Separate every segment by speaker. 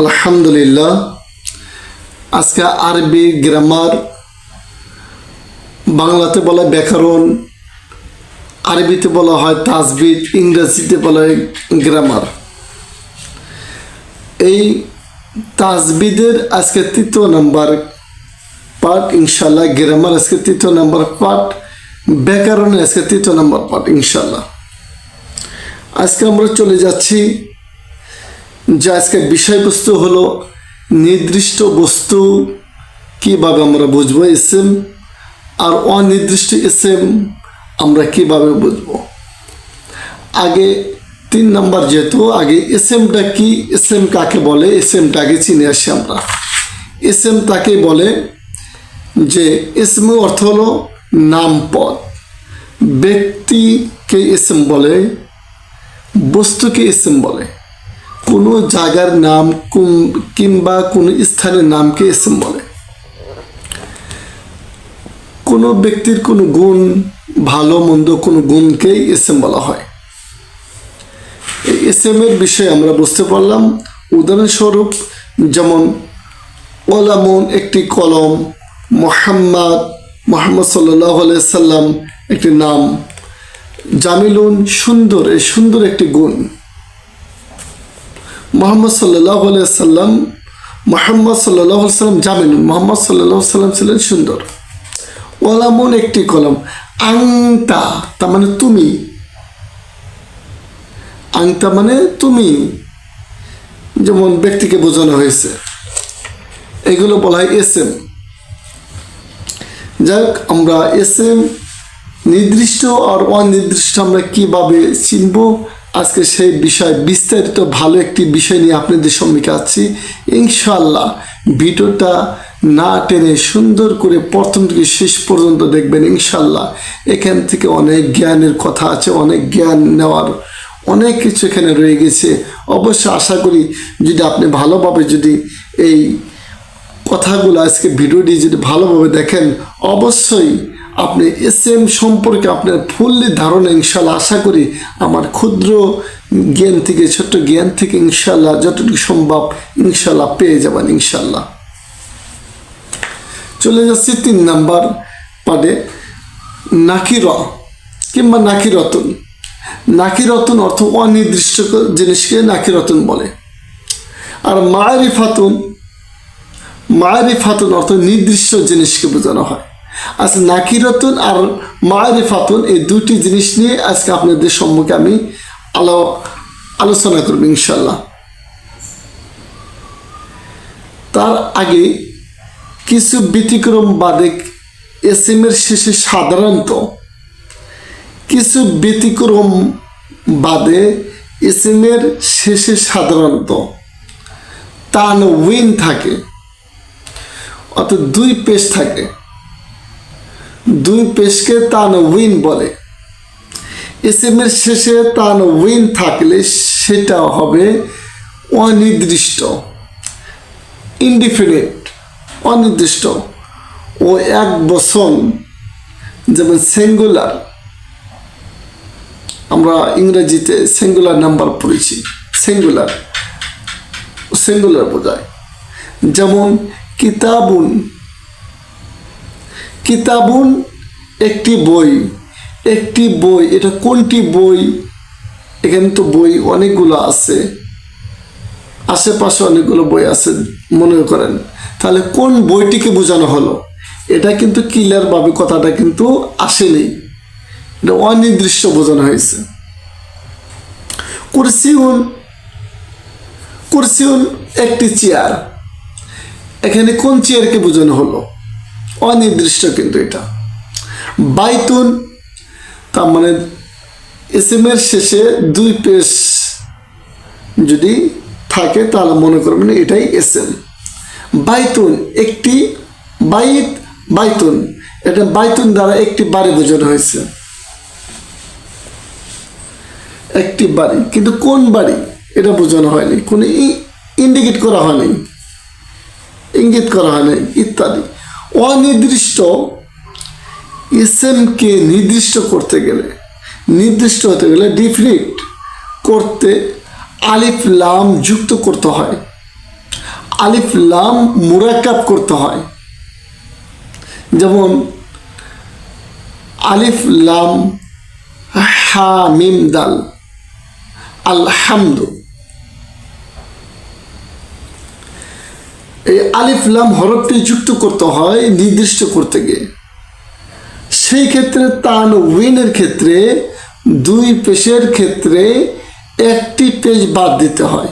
Speaker 1: আলহামদুলিল্লাহ। আজকে আরবি গ্রামার, বাংলাতে বলা ব্যাকরণ, আরবিতে বলা হয় তাজবিদ, ইংরেজিতে বলা হয় গ্রামার। এই তাজবিদের আজকে 3 নম্বর পার্ট ইনশাল্লাহ, গ্রামার আজকে 3 নম্বর পার্ট, ব্যাকরণে আজকে 3 নম্বর পার্ট ইনশাল্লাহ। আজকে আমরা চলে যাচ্ছি যে আজকে বিষয়বস্তু হলো নির্দিষ্ট বস্তু কিভাবে আমরা বুঝবো, ইসেম আর অনির্দিষ্ট ইসেম আমরা কিভাবে বুঝবো। আগে 3 নম্বর, যেহেতু আগে ইসেমটা কি, ইসেম কাকে বলে, ইসেমটা আগে চিনে আসি আমরা। ইসেম তাকে বলে যে ইসম অর্থ হলো নাম পদ, ব্যক্তিকে ইসেম বলে, বস্তুকে ইসেম বলে, কোনো জায়গার নাম কিংবা কোনো স্থানের নামকে ইসেম বলে। কোনো ব্যক্তির কোনো গুণ, ভালো মন্দ কোনো গুণকেই ইসেম বলা হয়। এই ইসেমের বিষয়ে আমরা বুঝতে পারলাম। উদাহরণস্বরূপ যেমন কলামুন একটি কলম, মোহাম্মদ সাল্লাল্লাহু আলাইহি সাল্লাম একটি নাম, জামিলুন সুন্দর, এই সুন্দর একটি গুণ। মোহাম্মদ সাল্লাল্লাহু আলাইহি সাল্লাম জামিলুন, মোহাম্মদ সাল্লাল্লাহু আলাইহি সাল্লাম ছিলেন সুন্দর। কলামুন একটি কলম, আংতা তার মানে তুমি, আংতা মানে তুমি, যেমন ব্যক্তিকে বোঝানো হয়েছে, এগুলো বলা হয় এসএম। যাক, আমরা এসএম নির্দিষ্ট আর অনির্দিষ্ট আমরা কিভাবে চিনব, আজকে সেই বিষয় বিস্তারিত ভালো একটি বিষয় নিয়ে আপনাদের সম্মুখে আছি ইনশাআল্লাহ। ভিডিওটা না টেনে সুন্দর করে প্রথম থেকে শেষ পর্যন্ত দেখবেন ইনশাআল্লাহ। এখান থেকে অনেক জ্ঞানের কথা আছে, অনেক জ্ঞান নেওয়ার অনেক কিছু এখানে রয়ে গেছে। অবশ্য আশা করি যদি আপনি ভালোভাবে যদি এই কথাগুলো আজকে ভিডিওটি যদি ভালোভাবে দেখেন, অবশ্যই আপনি এসএম সম্পর্কে আপনার ফুললি ধারণা ইনশাল্লাহ আশা করি আমার ক্ষুদ্র জ্ঞান থেকে, ছোট্ট জ্ঞান থেকে ইনশাল্লাহ যতটুকু সম্ভব ইনশাল্লাহ পেয়ে যাবেন ইনশাল্লাহ। চলে যাচ্ছি 3 নম্বর পার্টে, নাকিরা কিংবা নাকিরাতুন। নাকিরাতুন অর্থ অনির্দিষ্ট জিনিসকে নাকিরাতুন বলে। আর মারিফাতুন অর্থ নির্দিষ্ট জিনিসকে বোঝানো হয়। আচ্ছা, নাকিরাতুন আর মারিফাতুন এই দুটি জিনিস নিয়ে আজকে আপনাদের সম্মুখে আমি আলোচনা করব ইনশাল্লাহ। তার আগে কিছু ব্যতিক্রম বাদে এসএমের শেষে সাধারণত কিছু ব্যতিক্রম বাদে এসএমের শেষে সাধারণত তানউইন থাকে, অর্থাৎ 2 পেশ থাকে। 2 পেশকে তানউইন বলে। এসএমের শেষে তানউইন থাকলে সেটা হবে অনির্দিষ্ট, ইনডিফিনিট, অনির্দিষ্ট। ও এক বচন, যেমন সিঙ্গুলার, আমরা ইংরেজিতে সিঙ্গুলার নাম্বার পড়েছি, সিঙ্গুলার বোঝায়। যেমন কিতাবুন একটি বই, এটা কোনটি বই? এখানে তো বই অনেকগুলো আছে, আশেপাশে অনেকগুলো বই আছে মনে করেন, তাহলে কোন বইটিকে বোঝানো হলো? এটা কিন্তু ক্লিয়ারভাবে কথাটা কিন্তু আসেনি, এটা অনির্দিষ্ট বোঝানো হয়েছে। কুরসিউন একটি চেয়ার, এখানে কোন চেয়ারকে বোঝানো হলো? অনির্দিষ্ট কিন্তু এটা। বাইতুন তার মানে এসএমের শেষে 2 পেশ যদি থাকে তাহলে মনে করবেন এটাই এসএম। বাইতুন একটি, বাইতুন এটা বাইতুন দ্বারা একটি বাড়ি বোঝানো হয়েছে, একটি বাড়ি, কিন্তু কোন বাড়ি এটা বোঝানো হয়নি, কোনো ইঙ্গিত করা হয়নি ইত্যাদি। অনির্দিষ্ট ইসেমকে নির্দিষ্ট হতে গেলে ডিফিনিট করতে আলিফ লাম যুক্ত করতে হয়। আলিফ লাম মুরাক্কাব করতে হয়। যেমন আলিফ লাম হা মিম দাল, আলহামদু। এই আলিফ লাম হরফটি যুক্ত করতে হয় নির্দিষ্ট করতে গিয়ে। সেই ক্ষেত্রে তানউইনের ক্ষেত্রে দুই পেশের ক্ষেত্রে একটি পেশ বাদ দিতে হয়।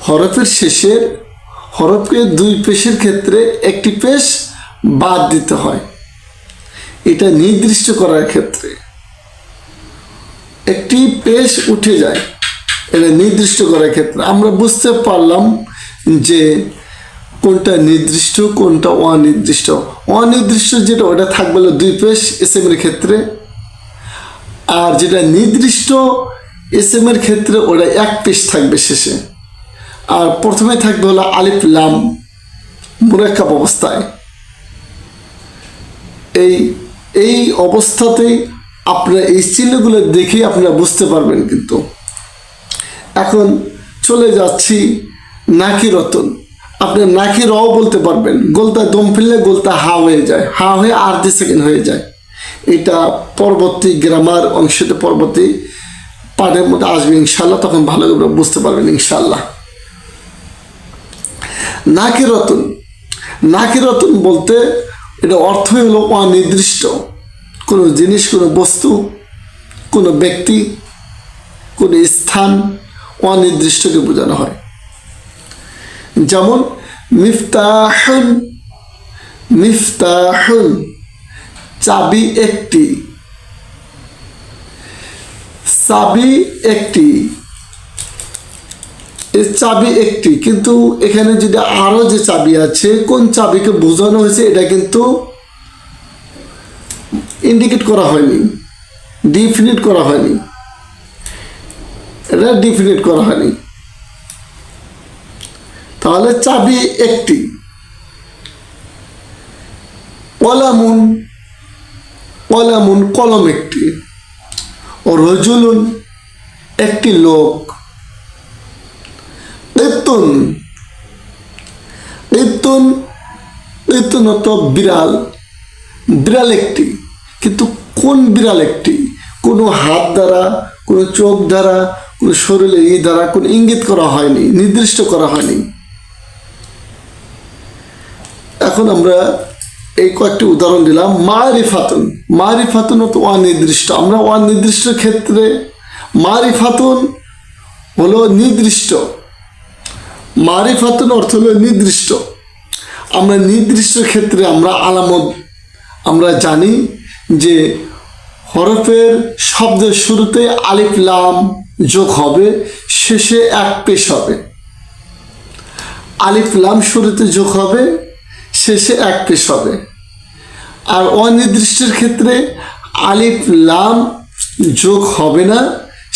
Speaker 1: হরফের শেষের হরফকে দুই পেশের ক্ষেত্রে একটি পেশ বাদ দিতে হয়। এটা নির্দিষ্ট করার ক্ষেত্রে একটি পেশ উঠে যায়, এটা নির্দিষ্ট করার ক্ষেত্রে আমরা বুঝতে পারলাম যে কোনটা নির্দিষ্ট কোনটা অনির্দিষ্ট। অনির্দিষ্ট যেটা ওটা থাকবে হলো দুই পেশ এসএমের ক্ষেত্রে, আর যেটা নির্দিষ্ট এসএমের ক্ষেত্রে ওটা এক পেশ থাকবে শেষে। আর প্রথমে থাকবে হলো আলিফ লাম মুরাক্কাব অবস্থায়। এই অবস্থাতেই আপনারা এই চিহ্নগুলো দেখেই আপনারা বুঝতে পারবেন। কিন্তু এখন চলে যাচ্ছি নাকিরতুন। আপনি নাকিরাও বলতে পারবেন, গোলতা দম ফেললে গোলতা হা হয়ে যায়, হা হয়ে আর্ধে সেকেন্ড হয়ে যায়। এটা পরবর্তী গ্রামার অংশতে পরবর্তী পাঠের মধ্যে আসবে ইনশাল্লাহ, তখন ভালো করে বুঝতে পারবেন ইনশাল্লাহ। নাকিরতুন, নাকিরতুন বলতে এটা অর্থ হলো অনির্দিষ্ট। কোনো জিনিস, কোনো বস্তু, কোনো ব্যক্তি, কোনো স্থান অনির্দিষ্টকে বোঝানো হয়। যেমন মিফতাহুন, মিফতাহুন চাবি একটি, চাবি একটি, এই চাবি একটি। কিন্তু এখানে যদি আরো যে চাবি আছে, কোন চাবিকে বোঝানো হয়েছে এটা কিন্তু ইন্ডিকেট করা হয়নি, ডিফিনিট করা হয়নি, এটা ডিফিনিট করা হয়নি। তাহলে চাবি একটি। কলামুন, কলামুন কলম একটি। ও রজুলুন একটি লোক। ইতুন, ইতুন, ইতুন তো বিড়াল, বিড়াল একটি। কিন্তু কোন বিড়াল একটি? কোনো হাত দ্বারা, কোনো চোখ দ্বারা, কোনো শরীরের দ্বারা কোনো ইঙ্গিত করা হয়নি, নির্দিষ্ট করা হয়নি। এখন আমরা এই কয়েকটি উদাহরণ দিলাম। মারিফাতুন, মারিফাতুন তো অনির্দিষ্ট। আমরা অনির্দিষ্ট ক্ষেত্রে মারিফাতুন হলো নির্দিষ্ট, মারিফাতুন অর্থ হলো নির্দিষ্ট। আমরা নির্দিষ্ট ক্ষেত্রে আমরা আলামত আমরা জানি যে হরফের শব্দের শুরুতে আলিফ লাম যোগ হবে, শেষে এক পেশ হবে। আলিফ লাম শুরুতে যোগ হবে, শেষে এক পেশ হবে। আর অনির্দিষ্টের ক্ষেত্রে আলিফ লাম যোগ হবে না,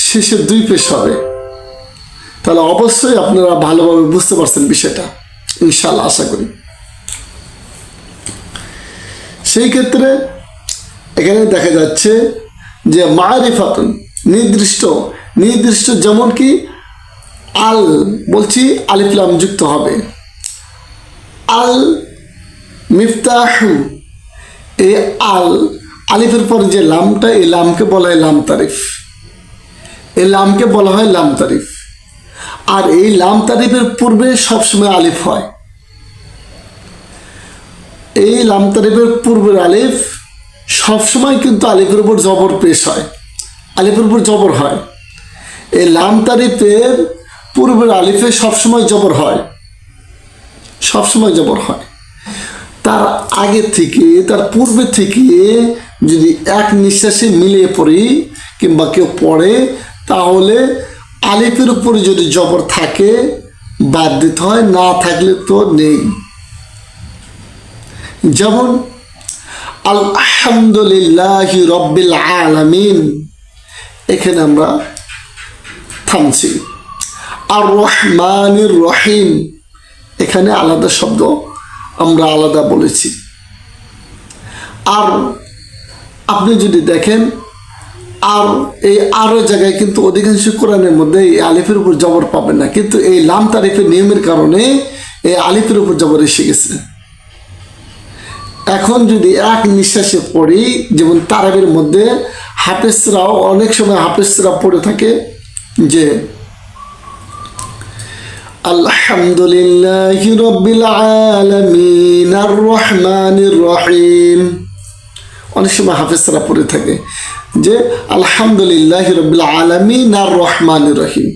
Speaker 1: শেষে দুই পেশ হবে। তাহলে অবশ্যই আপনারা ভালোভাবে বুঝতে পারছেন বিষয়টা ইনশাআল্লাহ, আশা করি। সেই ক্ষেত্রে এখানে দেখা যাচ্ছে যে মারিফাতুন নির্দিষ্ট, নির্দিষ্ট যেমন কি আল বলছি আলিফ লাম যুক্ত হবে। আল মিফতাহু, এই আল আলিফের পর যে লামটা, এই লামকে বলা হয় লাম তারিফ, এই লামকে বলা হয় লাম তারিফ। আর এই লাম তারিফের পূর্বে সবসময় আলিফ হয়। এই লাম তারিফের পূর্বের আলিফ সবসময় কিন্তু আলিফের উপর জবর পেশ হয়, আলিফের উপর জবর হয়। এই লাম তারিফের পূর্বের আলিফে সবসময় জবর হয়, সবসময় জবর হয়। তার আগে থেকে, তার পূর্বে থেকে যদি এক নিঃশ্বাসে মিলিয়ে পড়ি কিংবা কেউ পড়ে, তাহলে আলিফের উপরে যদি জবর থাকে বাদ দিতে হয়, না থাকলে তো নেই। যেমন আলহামদুলিল্লাহি রব্বিল আলামিন, এখানে আমরা থামছি। আর রহমানির রহিম, এখানে আলাদা শব্দ আমরা আলাদা বলেছি। আর আপনি যদি দেখেন আর এই আরও জায়গায় কিন্তু অধিকাংশ কোরআনের মধ্যে এই আলিফের উপর জবর পাবেন না, কিন্তু এই লাম তারিফের নিয়মের কারণে এই আলিফের উপর জবর এসে গেছে। এখন যদি এক নিঃশ্বাসে পড়ি, যেমন তারাবির মধ্যে হাফেজরাও অনেক সময় হাফেজরা পড়ে থাকে যে আলহামদুলিল্লাহি রাব্বিল আলামিন আর রহমানির রহিম, অনেক সময় হাফেজরা পড়ে থাকে যে আলহামদুলিল্লাহি রাব্বিল আলামিন আর রহমানির রহিম।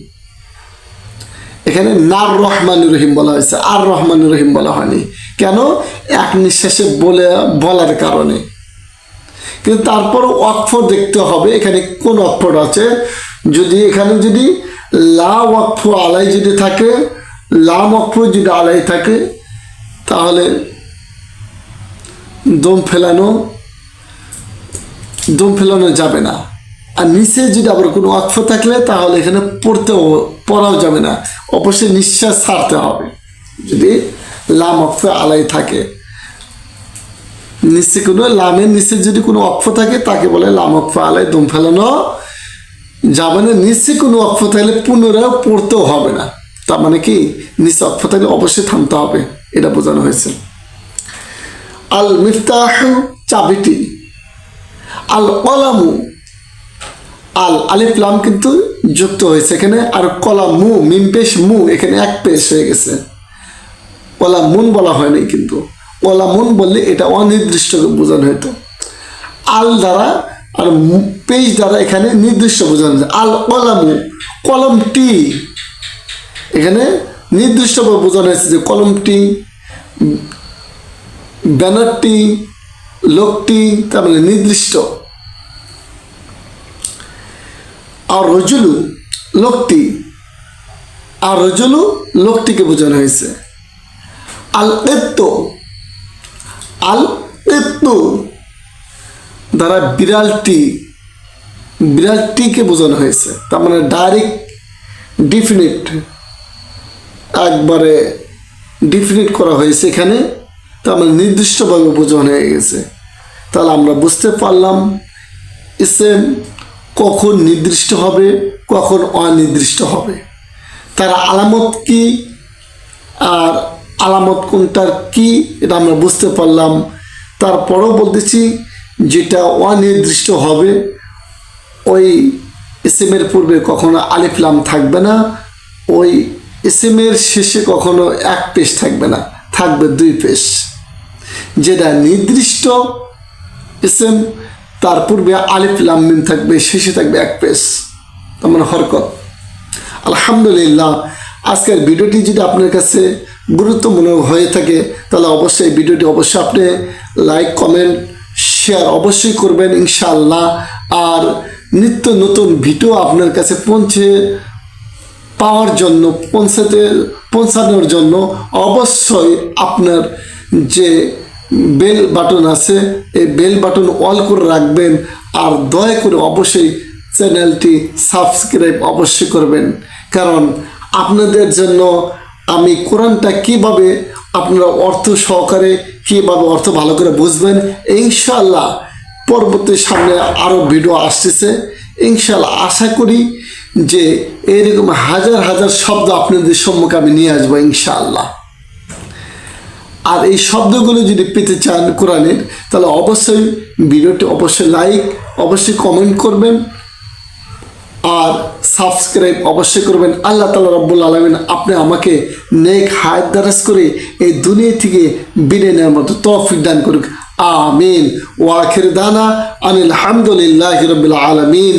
Speaker 1: এখানে নার রহমানির রহিম বলা হয়েছে, আর রহমানির রহিম বলা হয়নি। কেন? এক নিঃশ্বাসে বলার কারণে। কিন্তু তারপরও অক্ষর দেখতে হবে এখানে কোন অক্ষর আছে। যদি এখানে যদি লা ওয়াকফ আলাই যদি থাকে, লাম অক্ষর যদি আলাই থাকে, তাহলে দম ফেলানো যাবে না। আর নিচে যদি আবার কোনো অক্ষ থাকলে তাহলে এখানে পড়াও যাবে না, অবশ্যই নিঃশ্বাস ছাড়তে হবে। যদি লাম অক্ষ আলাই থাকে, নিচে কোনো লামের নিচে যদি কোনো অক্ষ থাকে তাকে বলে লাম অক্ষ আলাই, দম ফেলানো যাবে না। নিচে কোনো অক্ষ থাকলে পুনরায় পড়তেও হবে না। তার মানে কি, নিচে অক্ষ থাকলে অবশ্যই থামতে হবে, এটা বোঝানো হয়েছে। আল মিফতাহ চাবিটি, আল কলামু, আল আলিফ লাম কিন্তু যুক্ত হয়েছে এখানে, আর কলামু মিম পেশ মু এখানে এক পেশ হয়ে গেছে, কলামুন বলা হয়নি। কিন্তু কলামুন বললে এটা অনির্দিষ্ট বোঝানো হতো। আল দ্বারা আর পেশ দ্বারা এখানে নির্দিষ্ট বোঝানো যায়। আল কলামু, কলমটি, এখানে নির্দিষ্টভাবে বোঝানো হয়েছে যে কলমটি, ব্যানারটি, লোকটি, তার মানে নির্দিষ্ট। আর রজুলু লোকটি, আর রজুলু লোকটিকে বোঝানো হয়েছে। আল কিত্তু, আল কিত্তু দ্বারা বিড়ালটিকে বোঝানো হয়েছে। তার মানে ডাইরেক্ট ডিফিনিট, একবারে ডিফিনিট করা হয়েছে এখানে, তার মানে নির্দিষ্টভাবে বোঝানো হয়ে গেছে। তাহলে আমরা বুঝতে পারলাম ইসেম কখন নির্দিষ্ট হবে, কখন অনির্দিষ্ট হবে, তার আলামত কি আর আলামত কোনটার কি, এটা আমরা বুঝতে পারলাম। তারপরেও বলতেছি, যেটা অনির্দিষ্ট হবে ওই ইসেমের পূর্বে কখনো আলিফ লাম থাকবে না, ওই ইসেমের শেষে কখনো এক পেশ থাকবে না, থাকবে দুই পেশ। যেটা নির্দিষ্ট ইসেম তার পূর্বে আলিফ লাম মিম থাকবে, শেষে থাকবে এক পেশ, তার মানে হরকত। আলহামদুলিল্লাহ, আজকের ভিডিওটি যদি আপনার কাছে গুরুত্বপূর্ণ হয়ে থাকে তাহলে অবশ্যই ভিডিওটি অবশ্যই আপনি লাইক, কমেন্ট, শেয়ার অবশ্যই করবেন ইনশাআল্লাহ। আর নিত্য নতুন ভিডিও আপনার কাছে পৌঁছানোর জন্য অবশ্যই আপনার যে বেল বাটন আছে এই বেল বাটন অল করে রাখবেন। আর দয়া করে অবশ্যই চ্যানেলটি সাবস্ক্রাইব অবশ্যই করবেন, কারণ আপনাদের জন্য আমি কোরআনটা কিভাবে আপনারা অর্থ সহকারে কিভাবে অর্থ ভালো করে বুঝবেন, ইনশাআল্লাহ পরবর্তী সামনে আরও ভিডিও আসতেছে। ইনশাআল্লাহ আশা করি যে এরকম হাজার হাজার শব্দ আপনাদের সম্মুখে আমি নিয়ে আসবো ইনশাআল্লাহ। আর এই শব্দগুলো যদি পেতে চান কোরআনের, তাহলে অবশ্যই ভিডিওটি অবশ্যই লাইক, অবশ্যই কমেন্ট করবেন আর সাবস্ক্রাইব অবশ্যই করবেন। আল্লাহ তাআলা রাব্বুল আলামিন আপনি আমাকে নেক হায়াত দারাজ করে এই দুনিয়া থেকে বিদায় নেওয়ার মতো তৌফিক দান করুক। আমিন। ওয়া আখির দানা আনিল হামদুলিল্লাহি রাব্বিল আলামিন।